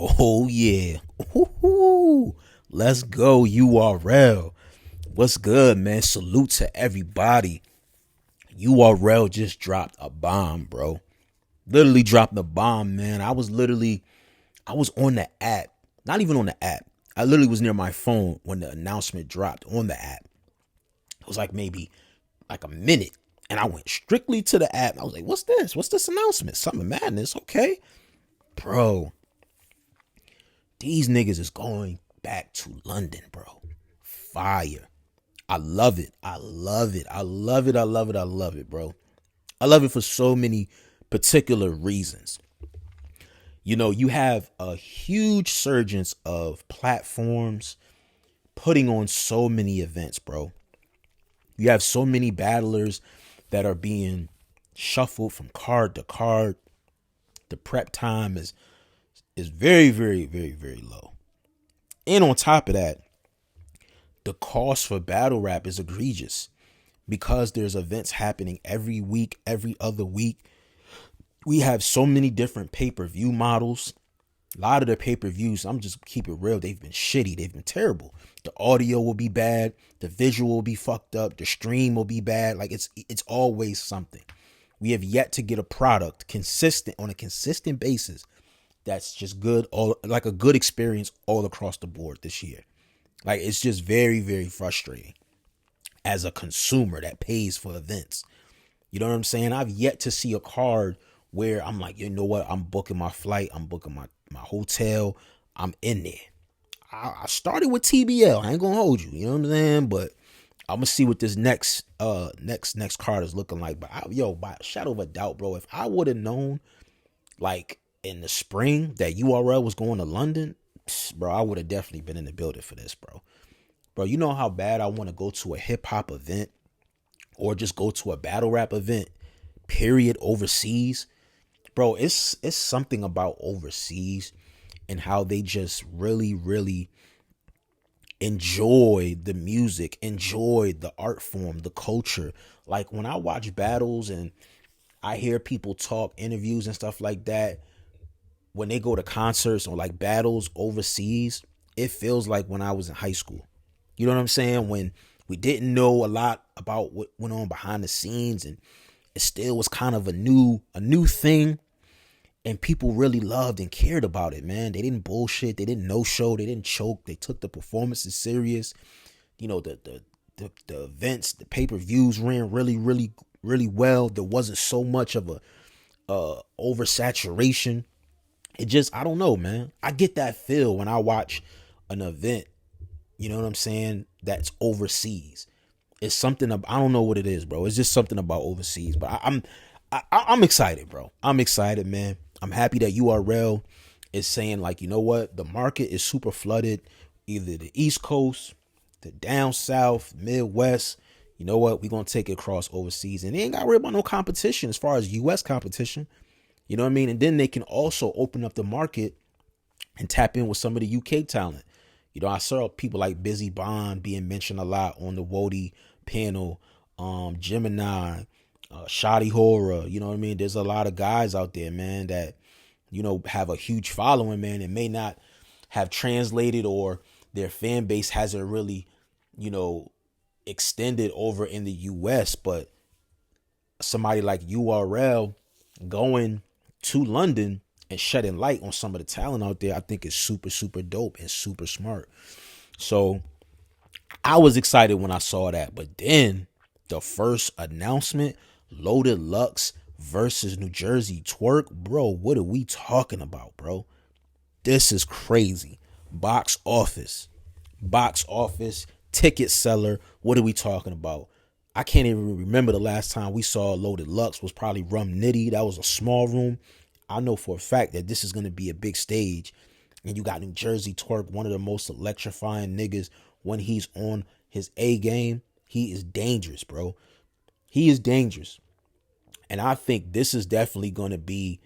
Oh yeah. Woo-hoo. Let's go URL. What's good, man? Salute to everybody. URL just dropped a bomb, bro. Literally dropped the bomb, man. I was on the app. Not even on the app. I literally was near my phone when the announcement dropped on the app. It was like maybe like a minute. And I went strictly to the app. I was like, what's this? What's this announcement? Something madness. Okay. Bro, these niggas is going back to London, bro. Fire. I love it. I love it. I love it. I love it. I love it, bro. I love it for so many particular reasons. You know, you have a huge surgence of platforms putting on so many events, bro. You have so many battlers that are being shuffled from card to card. The prep time is very, very, very, very low. And on top of that, the cost for battle rap is egregious because there's events happening every week, every other week. We have so many different pay-per-view models. A lot of the pay-per-views, I'm just keep it real, they've been shitty. They've been terrible. The audio will be bad. The visual will be fucked up. The stream will be bad. Like it's always something. We have yet to get a product on a consistent basis that's just good, all like a good experience all across the board this year. Like it's just very, very frustrating as a consumer that pays for events. You know what I'm saying? I've yet to see a card where I'm like, you know what? I'm booking my flight. I'm booking my hotel. I'm in there. I started with TBL. I ain't gonna hold you. You know what I'm saying? But I'm gonna see what this next card is looking like. But by a shadow of a doubt, bro, if I would have known like in the spring that URL was going to London, bro, I would have definitely been in the building for this, bro. Bro, you know how bad I want to go to a hip hop event or just go to a battle rap event, period, overseas. Bro, it's something about overseas and how they just really, really enjoy the music, enjoy the art form, the culture. Like when I watch battles and I hear people talk, interviews and stuff like that, when they go to concerts or like battles overseas, it feels like when I was in high school. You know what I'm saying? When we didn't know a lot about what went on behind the scenes and it still was kind of a new thing. And people really loved and cared about it, man. They didn't bullshit. They didn't no show. They didn't choke. They took the performances serious. You know, the events, the pay-per-views ran really, really, really well. There wasn't so much of a oversaturation. It just, I don't know, man. I get that feel when I watch an event, you know what I'm saying, that's overseas. It's something, I don't know what it is, bro. It's just something about overseas. But I'm excited, bro. I'm excited, man. I'm happy that URL is saying like, you know what? The market is super flooded. Either the East Coast, the down South, Midwest. You know what? We're going to take it across overseas. And they ain't got to worry about no competition as far as U.S. competition. You know what I mean? And then they can also open up the market and tap in with some of the UK talent. You know, I saw people like Busy Bond being mentioned a lot on the Wody panel, Gemini, Shoddy Horror. You know what I mean? There's a lot of guys out there, man, that, you know, have a huge following, man, and may not have translated or their fan base hasn't really, you know, extended over in the US. But somebody like URL going to London and shedding light on some of the talent out there, I think is super, super dope and super smart. So I was excited when I saw that. But then the first announcement, Loaded Lux versus New Jerzey Twork, bro, what are we talking about, bro? This is crazy. Box office, ticket seller. What are we talking about? I can't even remember the last time we saw Loaded Lux was probably Rum Nitty. That was a small room. I know for a fact that this is going to be a big stage. And you got New Jerzey Twork, one of the most electrifying niggas when he's on his A game. He is dangerous, bro. He is dangerous. And I think this is definitely going to be,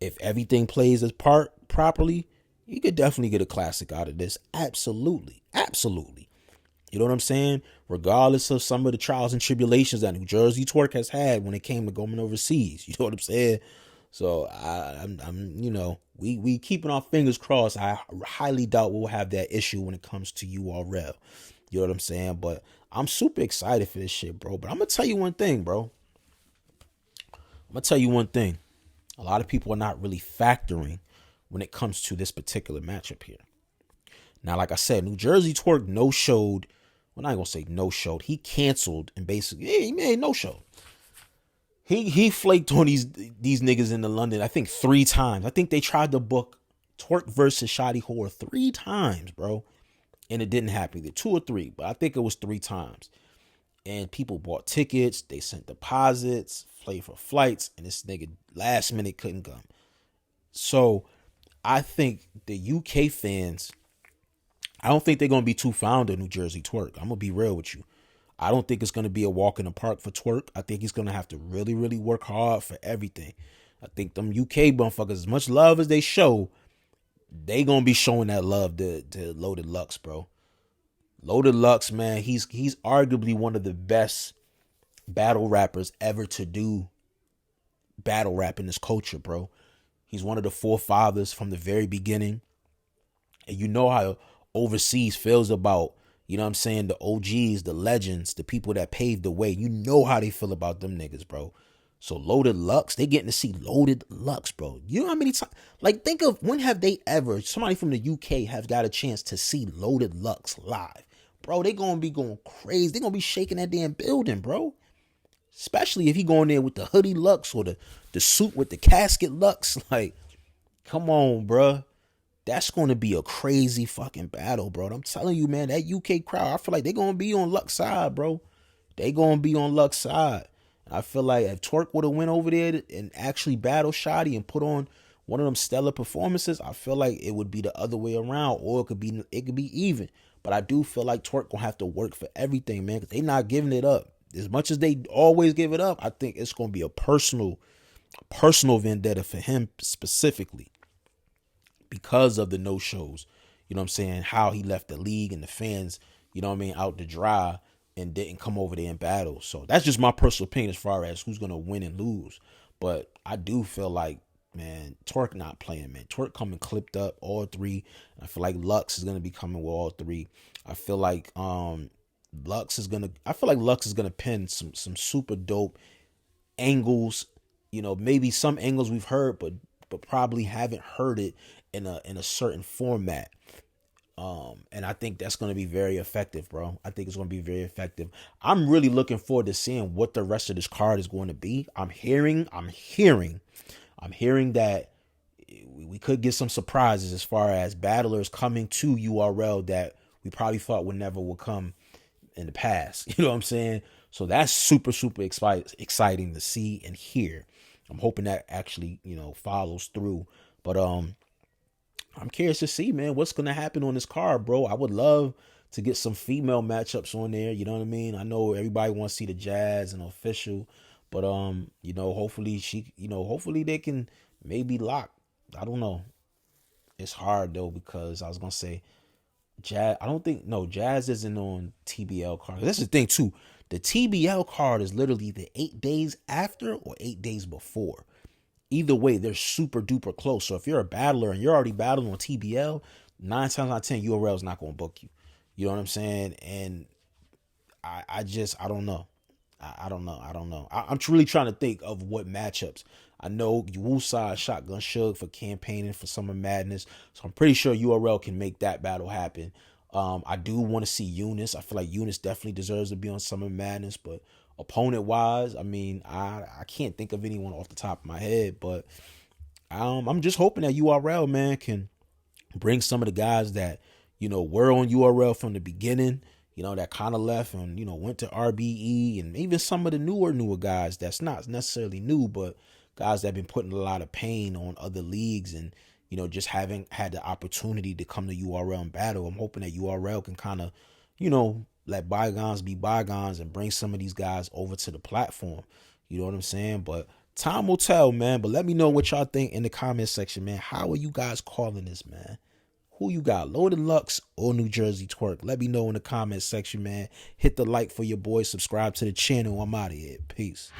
if everything plays its part properly, you could definitely get a classic out of this. Absolutely. Absolutely. You know what I'm saying? Regardless of some of the trials and tribulations that New Jerzey Twork has had when it came to going overseas. You know what I'm saying? So I'm you know, We keeping our fingers crossed. I highly doubt we'll have that issue when it comes to URL. You know what I'm saying? But I'm super excited for this shit, bro. But I'm gonna tell you one thing, bro. I'm gonna tell you one thing. A lot of people are not really factoring when it comes to this particular matchup here. Now, like I said, New Jerzey Twork no-showed. Well, I'm not gonna say no-showed. He canceled and basically, he made no-show. He flaked on these niggas in the London, I think 3 times. I think they tried to book Twork versus Shotty Horror 3 times, bro. And it didn't happen either 2 or 3, but I think it was 3 times. And people bought tickets, they sent deposits, played for flights, and this nigga last minute couldn't come. So I think the UK fans, I don't think they're going to be too fond of New Jerzey Twork. I'm going to be real with you. I don't think it's going to be a walk in the park for Twork. I think he's going to have to really, really work hard for everything. I think them UK motherfuckers, as much love as they show, they going to be showing that love to Loaded Lux, bro. Loaded Lux, man, he's arguably one of the best battle rappers ever to do battle rap in this culture, bro. He's one of the forefathers from the very beginning. And you know how overseas feels about, you know what I'm saying, the OGs, the legends, the people that paved the way. You know how they feel about them niggas, bro. So Loaded Lux, they getting to see Loaded Lux, bro. You know how many times, like, think of when have they ever, somebody from the UK have got a chance to see Loaded Lux live. Bro, they gonna be going crazy. They gonna be shaking that damn building, bro. Especially if he going there with the hoodie Lux or the suit with the casket Lux. Like, come on, bro. That's going to be a crazy fucking battle, bro. I'm telling you, man, that UK crowd, I feel like they're going to be on Lux's side, bro. They going to be on Lux's side. I feel like if Twork would have went over there and actually battled Shotty and put on one of them stellar performances, I feel like it would be the other way around, or it could be even. But I do feel like Twork going to have to work for everything, man, because they not giving it up. As much as they always give it up, I think it's going to be a personal vendetta for him specifically, because of the no-shows, you know what I'm saying, how he left the league and the fans, you know what I mean, out to dry and didn't come over there and battle. So that's just my personal opinion as far as who's going to win and lose. But I do feel like, man, Twork not playing, man. Twork coming clipped up, all 3. I feel like Lux is going to be coming with all 3. I feel like Lux is going to pin some super dope angles, you know, maybe some angles we've heard, but probably haven't heard it in a certain format. And I think that's going to be very effective, bro. I think it's going to be very effective. I'm really looking forward to seeing what the rest of this card is going to be. I'm hearing that we could get some surprises as far as battlers coming to URL that we probably thought would come in the past. You know what I'm saying? So that's super, super exciting to see and hear. I'm hoping that actually, you know, follows through. But I'm curious to see, man, what's going to happen on this card, bro. I would love to get some female matchups on there. You know what I mean? I know everybody wants to see the Jazz and Official, but you know, hopefully they can maybe lock. I don't know. It's hard though, because I was gonna say Jazz. Jazz isn't on TBL card. That's the thing too. The TBL card is literally the 8 days after or 8 days before. Either way, they're super duper close. So if you're a battler and you're already battling on TBL, 9 times out of 10, URL is not going to book you. You know what I'm saying? And I don't know. I don't know. I'm really trying to think of what matchups. I know Wusa Shotgun Shug for campaigning for Summer Madness. So I'm pretty sure URL can make that battle happen. I do want to see Eunice. I feel like Eunice definitely deserves to be on Summer Madness, but opponent wise, I mean, I can't think of anyone off the top of my head, but I'm just hoping that URL, man, can bring some of the guys that, you know, were on URL from the beginning, you know, that kind of left and, you know, went to RBE, and even some of the newer guys that's not necessarily new, but guys that have been putting a lot of pain on other leagues and, you know, just having had the opportunity to come to URL and battle. I'm hoping that URL can kind of, you know, let bygones be bygones and bring some of these guys over to the platform. You know what I'm saying? But time will tell, man. But let me know what y'all think in the comment section, man. How are you guys calling this, man? Who you got, Loaded Lux or New Jerzey Twork? Let me know in the comment section, man. Hit the like for your boy. Subscribe to the channel. I'm out of here. Peace.